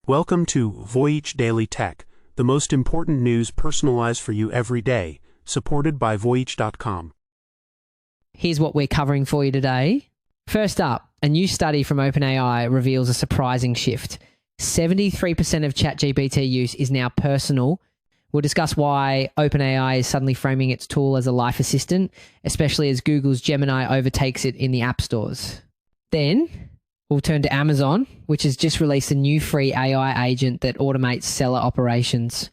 Welcome to Voyage Daily Tech, the most important news personalized for you every day, supported by Voyage.com. Here's what we're covering for you today. First up, a new study from OpenAI reveals a surprising shift. 73% of ChatGPT use is now personal. We'll discuss why OpenAI is suddenly framing its tool as a life assistant, especially as Google's Gemini overtakes it in the app stores. Then we'll turn to Amazon, which has just released a new free AI agent that automates seller operations.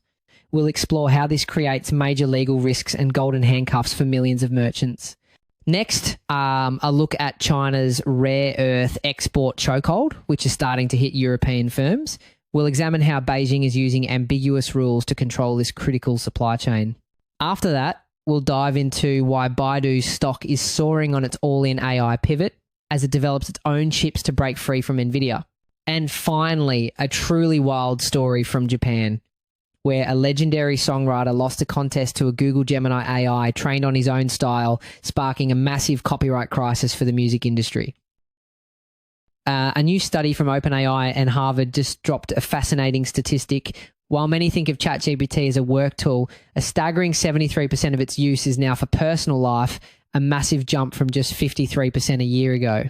We'll explore how this creates major legal risks and golden handcuffs for millions of merchants. Next, a look at China's rare earth export chokehold, which is starting to hit European firms. We'll examine how Beijing is using ambiguous rules to control this critical supply chain. After that, we'll dive into why Baidu's stock is soaring on its all-in AI pivot as it develops its own chips to break free from NVIDIA. And finally, a truly wild story from Japan, where a legendary songwriter lost a contest to a Google Gemini AI trained on his own style, sparking a massive copyright crisis for the music industry. A new study from OpenAI and Harvard just dropped a fascinating statistic. While many think of ChatGPT as a work tool, a staggering 73% of its use is now for personal life, a massive jump from just 53% a year ago.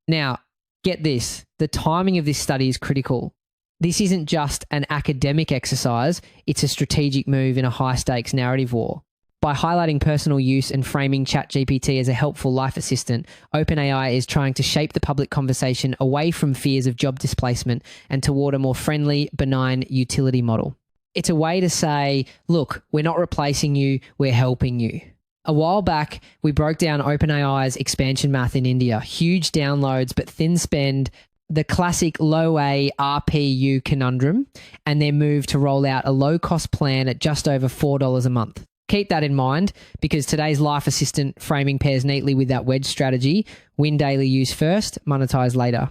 Now, get this, the timing of this study is critical. This isn't just an academic exercise, it's a strategic move in a high-stakes narrative war. By highlighting personal use and framing ChatGPT as a helpful life assistant, OpenAI is trying to shape the public conversation away from fears of job displacement and toward a more friendly, benign utility model. It's a way to say, look, we're not replacing you, we're helping you. A while back, we broke down OpenAI's expansion math in India. Huge downloads, but thin spend, the classic low-A RPU conundrum, and their move to roll out a low-cost plan at just over $4 a month. Keep that in mind, because today's life assistant framing pairs neatly with that wedge strategy. Win daily use first, monetize later.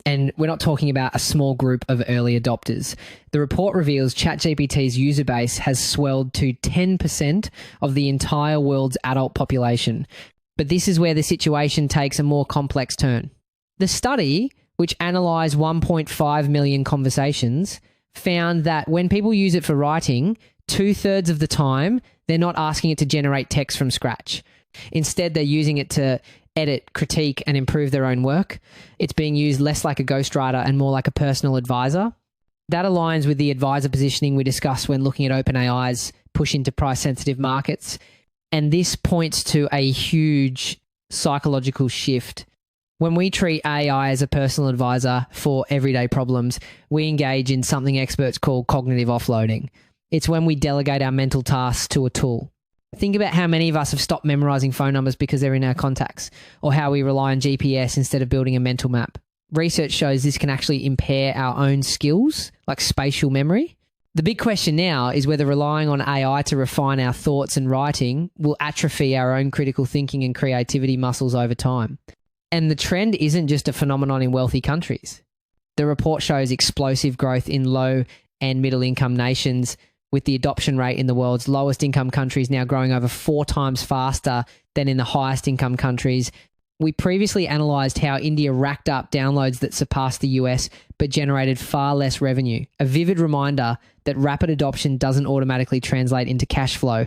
And we're not talking about a small group of early adopters. The report reveals ChatGPT's user base has swelled to 10% of the entire world's adult population. But this is where the situation takes a more complex turn. The study, which analysed 1.5 million conversations, found that when people use it for writing, 2/3 of the time, they're not asking it to generate text from scratch. Instead, they're using it to edit, critique, and improve their own work. It's being used less like a ghostwriter and more like a personal advisor. That aligns with the advisor positioning we discussed when looking at OpenAI's push into price-sensitive markets. And this points to a huge psychological shift. When we treat AI as a personal advisor for everyday problems, we engage in something experts call cognitive offloading. It's when we delegate our mental tasks to a tool. Think about how many of us have stopped memorizing phone numbers because they're in our contacts, or how we rely on GPS instead of building a mental map. Research shows this can actually impair our own skills, like spatial memory. The big question now is whether relying on AI to refine our thoughts and writing will atrophy our own critical thinking and creativity muscles over time. And the trend isn't just a phenomenon in wealthy countries. The report shows explosive growth in low and middle income nations, with the adoption rate in the world's lowest income countries now growing over 4 times faster than in the highest income countries. We previously analysed how India racked up downloads that surpassed the US but generated far less revenue. A vivid reminder that rapid adoption doesn't automatically translate into cash flow.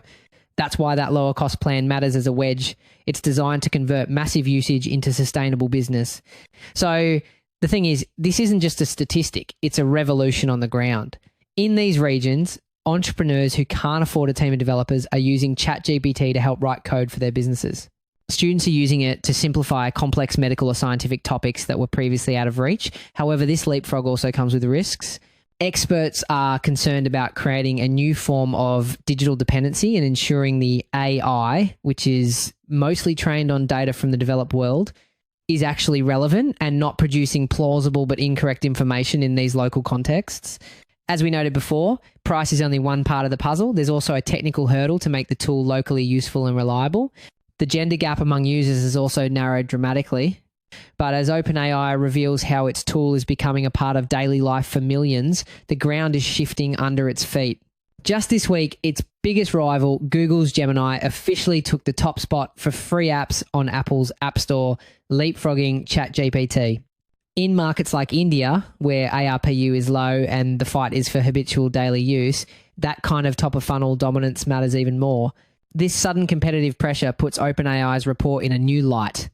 That's why that lower cost plan matters as a wedge. It's designed to convert massive usage into sustainable business. So the thing is, this isn't just a statistic, it's a revolution on the ground. In these regions, entrepreneurs who can't afford a team of developers are using ChatGPT to help write code for their businesses. Students are using it to simplify complex medical or scientific topics that were previously out of reach. However, this leapfrog also comes with risks. Experts are concerned about creating a new form of digital dependency and ensuring the AI, which is mostly trained on data from the developed world, is actually relevant and not producing plausible but incorrect information in these local contexts. As we noted before, price is only one part of the puzzle. There's also a technical hurdle to make the tool locally useful and reliable. The gender gap among users has also narrowed dramatically. But as OpenAI reveals how its tool is becoming a part of daily life for millions, the ground is shifting under its feet. Just this week, its biggest rival, Google's Gemini, officially took the top spot for free apps on Apple's App Store, leapfrogging ChatGPT. In markets like India, where ARPU is low and the fight is for habitual daily use, that kind of top of funnel dominance matters even more. This sudden competitive pressure puts OpenAI's report in a new light.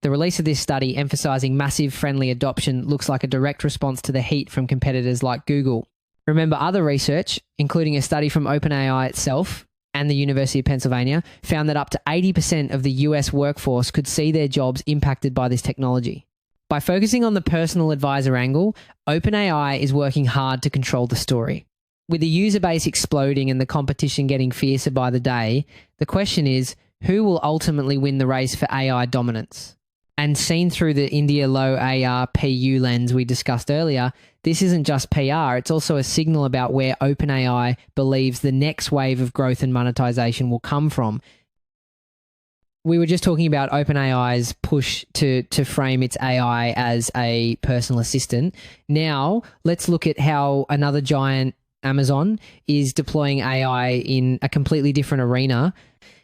The release of this study, emphasizing massive friendly adoption, looks like a direct response to the heat from competitors like Google. Remember, other research, including a study from OpenAI itself and the University of Pennsylvania, found that up to 80% of the US workforce could see their jobs impacted by this technology. By focusing on the personal advisor angle, OpenAI is working hard to control the story. With the user base exploding and the competition getting fiercer by the day, the question is, who will ultimately win the race for AI dominance? And seen through the India low ARPU lens we discussed earlier, this isn't just PR, it's also a signal about where OpenAI believes the next wave of growth and monetization will come from. We were just talking about OpenAI's push to frame its AI as a personal assistant. Now, let's look at how another giant, Amazon, is deploying AI in a completely different arena,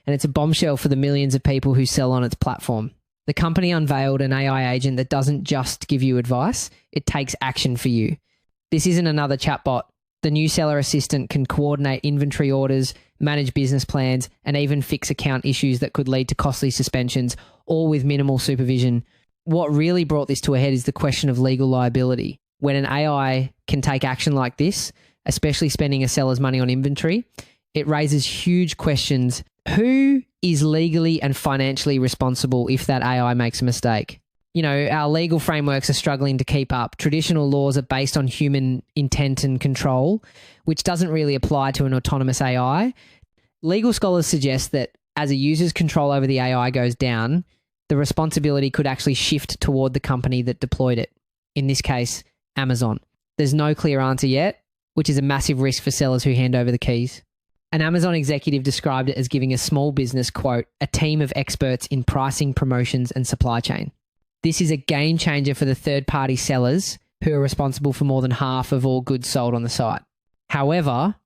and it's a bombshell for the millions of people who sell on its platform. The company unveiled an AI agent that doesn't just give you advice, it takes action for you. This isn't another chatbot. The new seller assistant can coordinate inventory orders, manage business plans, and even fix account issues that could lead to costly suspensions, all with minimal supervision. What really brought this to a head is the question of legal liability. When an AI can take action like this, especially spending a seller's money on inventory, it raises huge questions. Who is legally and financially responsible if that AI makes a mistake? You know, our legal frameworks are struggling to keep up. Traditional laws are based on human intent and control, which doesn't really apply to an autonomous AI. Legal scholars suggest that as a user's control over the AI goes down, the responsibility could actually shift toward the company that deployed it. In this case, Amazon. There's no clear answer yet, which is a massive risk for sellers who hand over the keys. An Amazon executive described it as giving a small business, quote, a team of experts in pricing, promotions, and supply chain. This is a game changer for the third-party sellers who are responsible for more than half of all goods sold on the site. However,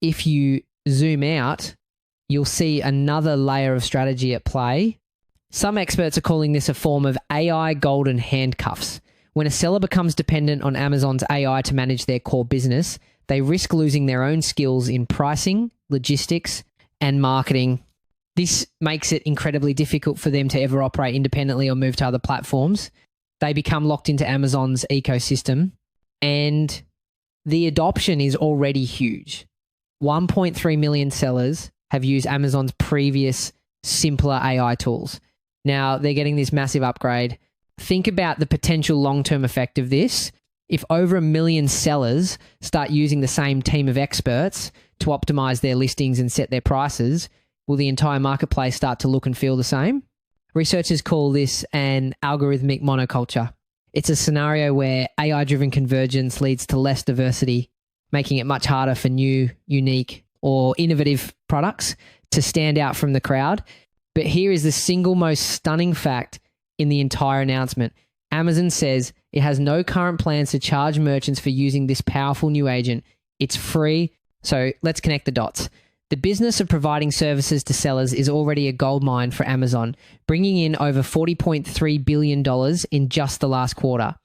if you zoom out, you'll see another layer of strategy at play. Some experts are calling this a form of AI golden handcuffs. When a seller becomes dependent on Amazon's AI to manage their core business, they risk losing their own skills in pricing, logistics, and marketing. This makes it incredibly difficult for them to ever operate independently or move to other platforms. They become locked into Amazon's ecosystem, and the adoption is already huge. 1.3 million sellers have used Amazon's previous, simpler AI tools. Now they're getting this massive upgrade. Think about the potential long-term effect of this. If over 1 million sellers start using the same team of experts to optimize their listings and set their prices, will the entire marketplace start to look and feel the same? Researchers call this an algorithmic monoculture. It's a scenario where AI-driven convergence leads to less diversity, making it much harder for new, unique, or innovative products to stand out from the crowd. But here is the single most stunning fact in the entire announcement. Amazon says it has no current plans to charge merchants for using this powerful new agent. It's free. So let's connect the dots. The business of providing services to sellers is already a goldmine for Amazon, bringing in over $40.3 billion in just the last quarter.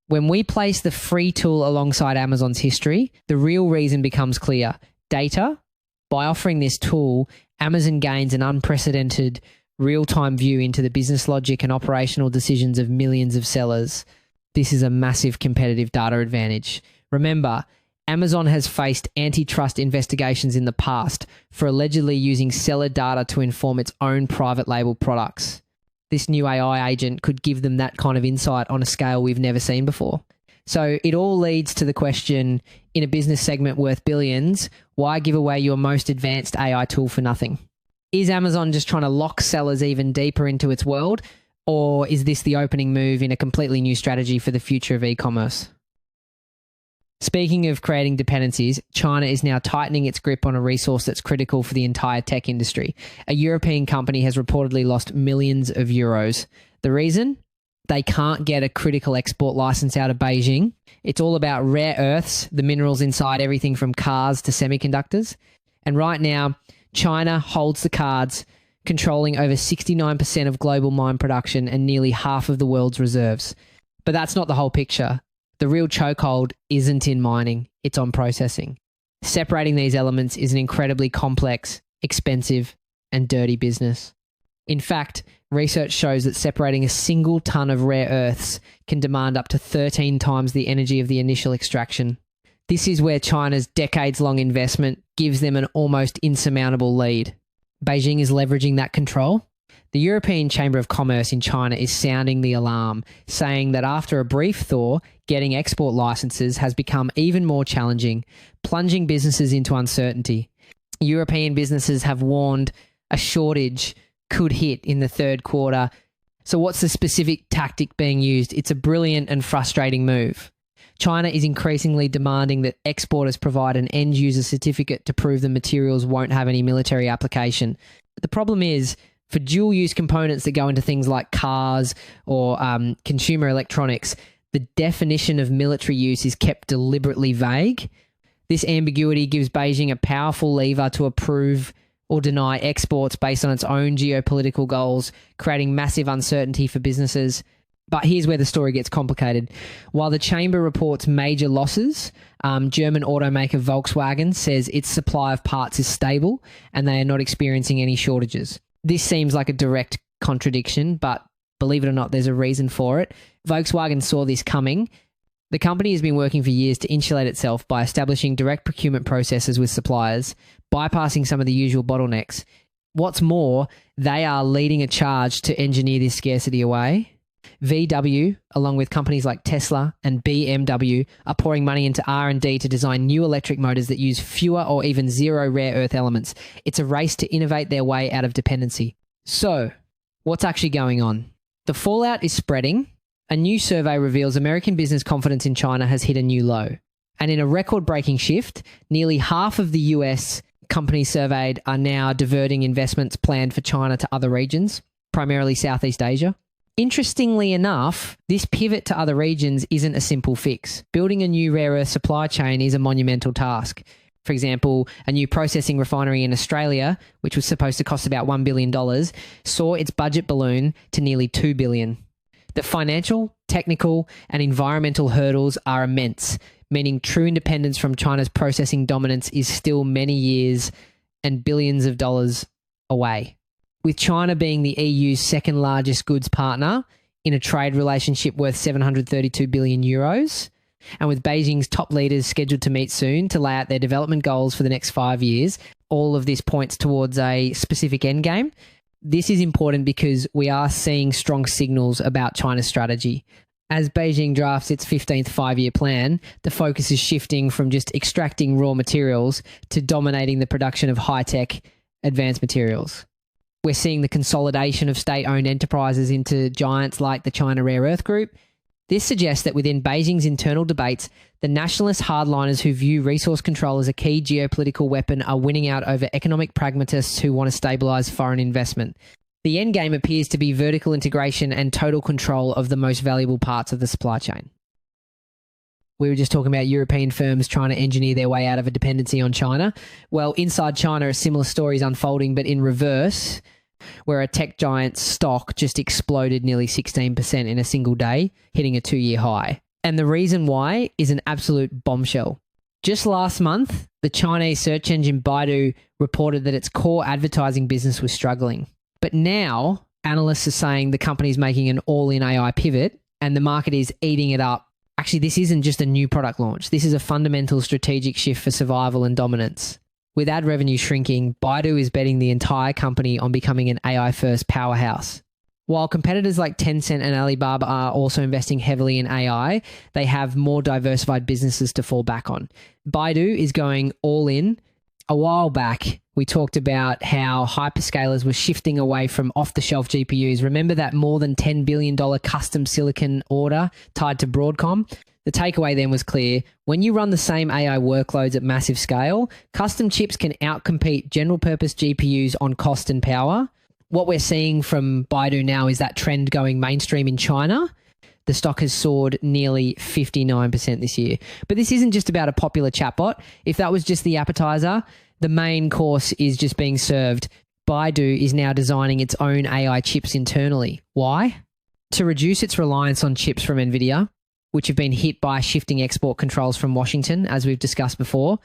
When we place the free tool alongside Amazon's history, the real reason becomes clear. Data. By offering this tool, Amazon gains an unprecedented real-time view into the business logic and operational decisions of millions of sellers. This is a massive competitive data advantage. Remember, Amazon has faced antitrust investigations in the past for allegedly using seller data to inform its own private label products. This new AI agent could give them that kind of insight on a scale we've never seen before. So it all leads to the question, in a business segment worth billions, why give away your most advanced AI tool for nothing? Is Amazon just trying to lock sellers even deeper into its world, or is this the opening move in a completely new strategy for the future of e-commerce? Speaking of creating dependencies, China is now tightening its grip on a resource that's critical for the entire tech industry. A European company has reportedly lost millions of euros. The reason? They can't get a critical export license out of Beijing. It's all about rare earths, the minerals inside everything from cars to semiconductors. And right now, China holds the cards, controlling over 69% of global mine production and nearly half of the world's reserves. But that's not the whole picture. The real chokehold isn't in mining, it's on processing. Separating these elements is an incredibly complex, expensive, and dirty business. In fact, research shows that separating a single ton of rare earths can demand up to 13 times the energy of the initial extraction. This is where China's decades-long investment gives them an almost insurmountable lead. Beijing is leveraging that control. The European Chamber of Commerce in China is sounding the alarm, saying that after a brief thaw, getting export licenses has become even more challenging, plunging businesses into uncertainty. European businesses have warned a shortage could hit in the third quarter. So what's the specific tactic being used? It's a brilliant and frustrating move. China is increasingly demanding that exporters provide an end-user certificate to prove the materials won't have any military application. The problem is, for dual-use components that go into things like cars or consumer electronics, the definition of military use is kept deliberately vague. This ambiguity gives Beijing a powerful lever to approve or deny exports based on its own geopolitical goals, creating massive uncertainty for businesses. But here's where the story gets complicated. While the chamber reports major losses, German automaker Volkswagen says its supply of parts is stable and they are not experiencing any shortages. This seems like a direct contradiction, but believe it or not, there's a reason for it. Volkswagen saw this coming. The company has been working for years to insulate itself by establishing direct procurement processes with suppliers, bypassing some of the usual bottlenecks. What's more, they are leading a charge to engineer this scarcity away. VW, along with companies like Tesla and BMW, are pouring money into R&D to design new electric motors that use fewer or even zero rare earth elements. It's a race to innovate their way out of dependency. So, what's actually going on? The fallout is spreading. A new survey reveals American business confidence in China has hit a new low. And in a record-breaking shift, nearly half of the US companies surveyed are now diverting investments planned for China to other regions, primarily Southeast Asia. Interestingly enough, this pivot to other regions isn't a simple fix. Building a new rare earth supply chain is a monumental task. For example, a new processing refinery in Australia, which was supposed to cost about $1 billion, saw its budget balloon to nearly $2 billion. The financial, technical, and environmental hurdles are immense, meaning true independence from China's processing dominance is still many years and billions of dollars away. With China being the EU's second largest goods partner in a trade relationship worth 732 billion euros, and with Beijing's top leaders scheduled to meet soon to lay out their development goals for the next 5 years, all of this points towards a specific endgame. This is important because we are seeing strong signals about China's strategy. As Beijing drafts its 15th five-year plan, the focus is shifting from just extracting raw materials to dominating the production of high-tech advanced materials. We're seeing the consolidation of state-owned enterprises into giants like the China Rare Earth Group. This suggests that within Beijing's internal debates, the nationalist hardliners who view resource control as a key geopolitical weapon are winning out over economic pragmatists who want to stabilize foreign investment. The endgame appears to be vertical integration and total control of the most valuable parts of the supply chain. We were just talking about European firms trying to engineer their way out of a dependency on China. Well, inside China, a similar story is unfolding, but in reverse, where a tech giant's stock just exploded nearly 16% in a single day, hitting a 2-year high. And the reason why is an absolute bombshell. Just last month, the Chinese search engine Baidu reported that its core advertising business was struggling. But now, analysts are saying the company's making an all-in AI pivot and the market is eating it up. Actually, this isn't just a new product launch. This is a fundamental strategic shift for survival and dominance. With ad revenue shrinking, Baidu is betting the entire company on becoming an AI-first powerhouse. While competitors like Tencent and Alibaba are also investing heavily in AI, they have more diversified businesses to fall back on. Baidu is going all in. A while back, we talked about how hyperscalers were shifting away from off-the-shelf GPUs. Remember that more than $10 billion custom silicon order tied to Broadcom? The takeaway then was clear. When you run the same AI workloads at massive scale, custom chips can outcompete general-purpose GPUs on cost and power. What we're seeing from Baidu now is that trend going mainstream in China. The stock has soared nearly 59% this year. But this isn't just about a popular chatbot. If that was just the appetizer, the main course is just being served. Baidu is now designing its own AI chips internally. Why? To reduce its reliance on chips from NVIDIA, which have been hit by shifting export controls from Washington, as we've discussed before,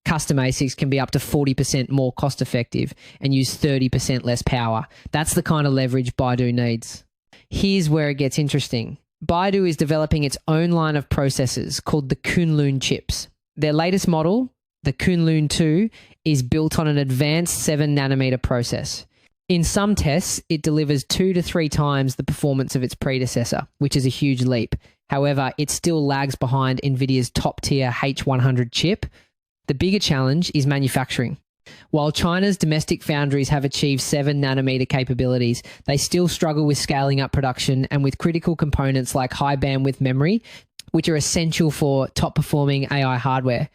custom ASICs can be up to 40% more cost effective and use 30% less power. That's the kind of leverage Baidu needs. Here's where it gets interesting. Baidu is developing its own line of processors called the Kunlun chips. Their latest model, the Kunlun 2, is built on an advanced 7nm process. In some tests, it delivers 2 to 3 times the performance of its predecessor, which is a huge leap. However, it still lags behind NVIDIA's top-tier H100 chip. The bigger challenge is manufacturing. While China's domestic foundries have achieved 7nm capabilities, they still struggle with scaling up production and with critical components like high bandwidth memory, which are essential for top-performing AI hardware.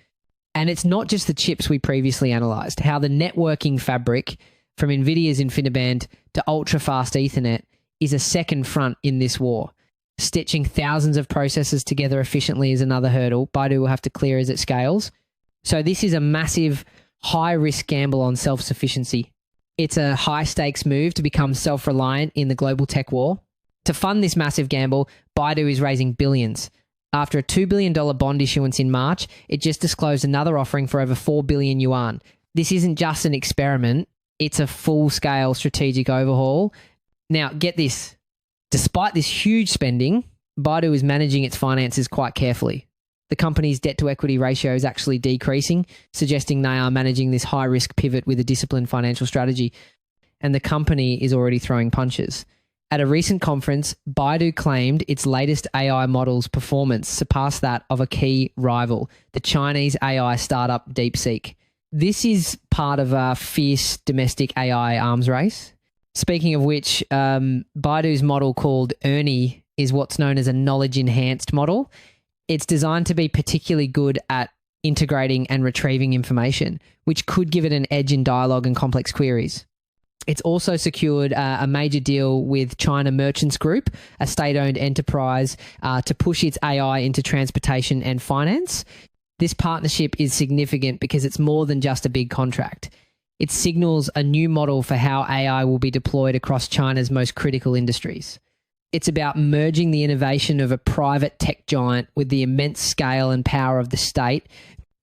And it's not just the chips we previously analysed, how the networking fabric from NVIDIA's InfiniBand to ultra-fast Ethernet is a second front in this war. Stitching thousands of processors together efficiently is another hurdle Baidu will have to clear as it scales. So this is a massive, high-risk gamble on self-sufficiency. It's a high-stakes move to become self-reliant in the global tech war. To fund this massive gamble, Baidu is raising billions. After a $2 billion bond issuance in March, it just disclosed another offering for over 4 billion yuan. This isn't just an experiment. It's a full-scale strategic overhaul. Now, get this. Despite this huge spending, Baidu is managing its finances quite carefully. The company's debt-to-equity ratio is actually decreasing, suggesting they are managing this high-risk pivot with a disciplined financial strategy. And the company is already throwing punches. At a recent conference, Baidu claimed its latest AI model's performance surpassed that of a key rival, the Chinese AI startup DeepSeek. This is part of a fierce domestic AI arms race. Speaking of which, Baidu's model called Ernie is what's known as a knowledge-enhanced model. It's designed to be particularly good at integrating and retrieving information, which could give it an edge in dialogue and complex queries. It's also secured a major deal with China Merchants Group, a state-owned enterprise, to push its AI into transportation and finance. This partnership is significant because it's more than just a big contract. It signals a new model for how AI will be deployed across China's most critical industries. It's about merging the innovation of a private tech giant with the immense scale and power of the state.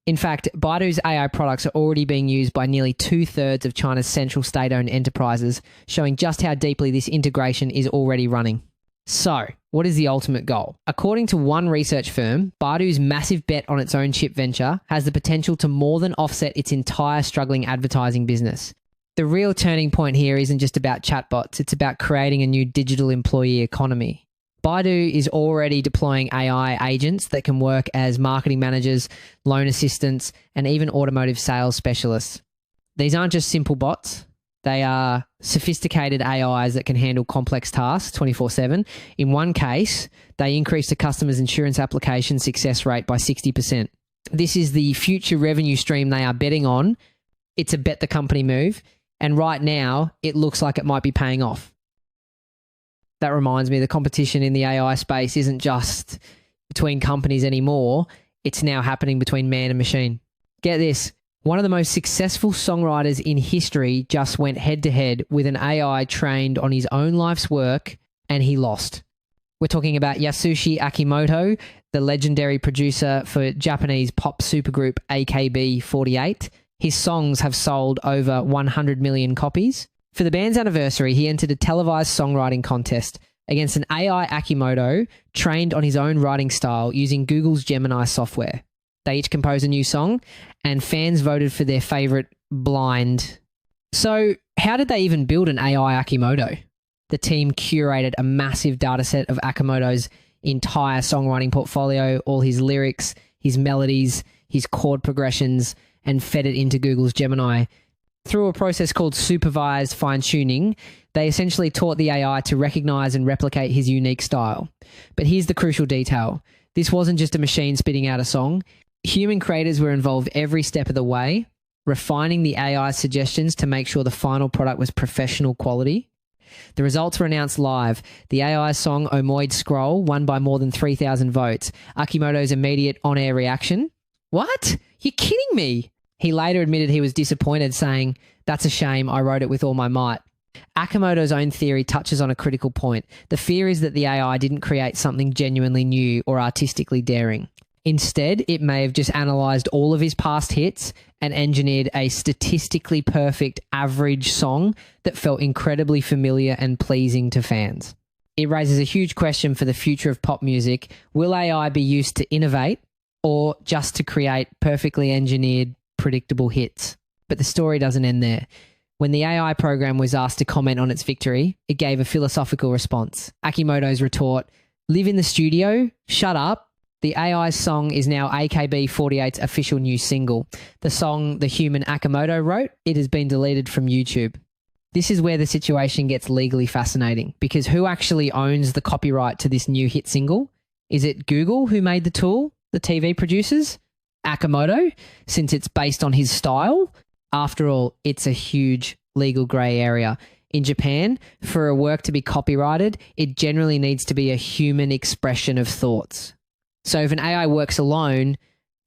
In fact, Baidu's AI products are already being used by nearly 2/3 of China's central state-owned enterprises, showing just how deeply this integration is already running. So, what is the ultimate goal? According to one research firm, Baidu's massive bet on its own chip venture has the potential to more than offset its entire struggling advertising business. The real turning point here isn't just about chatbots, it's about creating a new digital employee economy. Baidu is already deploying AI agents that can work as marketing managers, loan assistants, and even automotive sales specialists. These aren't just simple bots. They are sophisticated AIs that can handle complex tasks 24/7. In one case, they increased a customer's insurance application success rate by 60%. This is the future revenue stream they are betting on. It's a bet the company move. And right now, it looks like it might be paying off. That reminds me, the competition in the AI space isn't just between companies anymore. It's now happening between man and machine. Get this. One of the most successful songwriters in history just went head-to-head with an AI trained on his own life's work, and he lost. We're talking about Yasushi Akimoto, the legendary producer for Japanese pop supergroup AKB48. His songs have sold over 100 million copies. For the band's anniversary, he entered a televised songwriting contest against an AI Akimoto trained on his own writing style using Google's Gemini software. They each composed a new song, and fans voted for their favorite, Blind. So, how did they even build an AI Akimoto? The team curated a massive dataset of Akimoto's entire songwriting portfolio, all his lyrics, his melodies, his chord progressions, and fed it into Google's Gemini. Through a process called supervised fine-tuning, they essentially taught the AI to recognize and replicate his unique style. But here's the crucial detail. This wasn't just a machine spitting out a song. Human creators were involved every step of the way, refining the AI's suggestions to make sure the final product was professional quality. The results were announced live. The AI song Omoid Scroll won by more than 3,000 votes. Akimoto's immediate on-air reaction, "What? You're kidding me?" He later admitted he was disappointed, saying, "That's a shame, I wrote it with all my might." Akamoto's own theory touches on a critical point. The fear is that the AI didn't create something genuinely new or artistically daring. Instead, it may have just analysed all of his past hits and engineered a statistically perfect average song that felt incredibly familiar and pleasing to fans. It raises a huge question for the future of pop music. Will AI be used to innovate or just to create perfectly engineered, predictable hits? But the story doesn't end there. When the AI program was asked to comment on its victory, it gave a philosophical response. Akimoto's retort, "Live in the studio? Shut up. The AI's song is now AKB48's official new single. The song the human Akimoto wrote, it has been deleted from YouTube." This is where the situation gets legally fascinating, because who actually owns the copyright to this new hit single? Is it Google, who made the tool, the TV producers? Akimoto, since it's based on his style? After all, it's a huge legal grey area. In Japan, for a work to be copyrighted, it generally needs to be a human expression of thoughts. So if an AI works alone,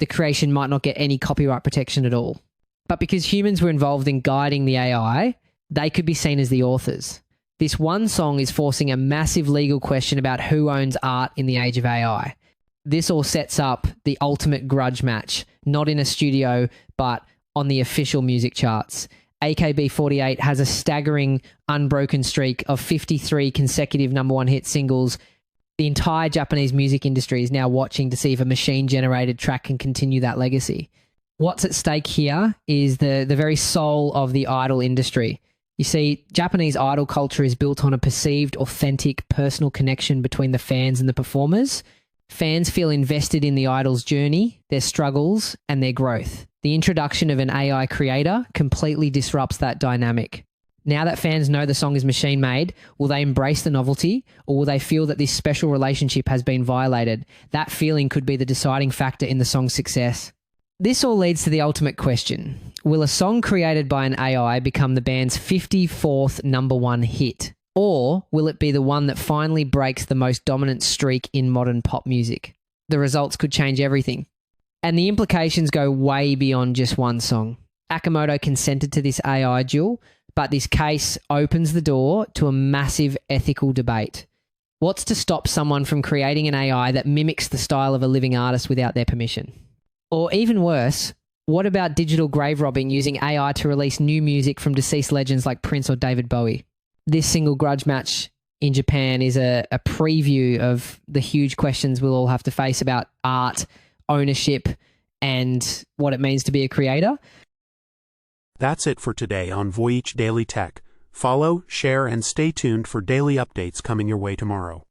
the creation might not get any copyright protection at all. But because humans were involved in guiding the AI, they could be seen as the authors. This one song is forcing a massive legal question about who owns art in the age of AI. This all sets up the ultimate grudge match, not in a studio, but on the official music charts. AKB48 has a staggering unbroken streak of 53 consecutive #1 hit singles. The entire Japanese music industry is now watching to see if a machine-generated track can continue that legacy. What's at stake here is the very soul of the idol industry. You see, Japanese idol culture is built on a perceived, authentic, personal connection between the fans and the performers. Fans feel invested in the idol's journey, their struggles, and their growth. The introduction of an AI creator completely disrupts that dynamic. Now that fans know the song is machine-made, will they embrace the novelty, or will they feel that this special relationship has been violated? That feeling could be the deciding factor in the song's success. This all leads to the ultimate question. Will a song created by an AI become the band's 54th #1 hit? Or will it be the one that finally breaks the most dominant streak in modern pop music? The results could change everything. And the implications go way beyond just one song. Akimoto consented to this AI duel, but this case opens the door to a massive ethical debate. What's to stop someone from creating an AI that mimics the style of a living artist without their permission? Or even worse, what about digital grave robbing using AI to release new music from deceased legends like Prince or David Bowie? This single grudge match in Japan is a preview of the huge questions we'll all have to face about art, ownership, and what it means to be a creator. That's it for today on Voyage Daily Tech. Follow, share, and stay tuned for daily updates coming your way tomorrow.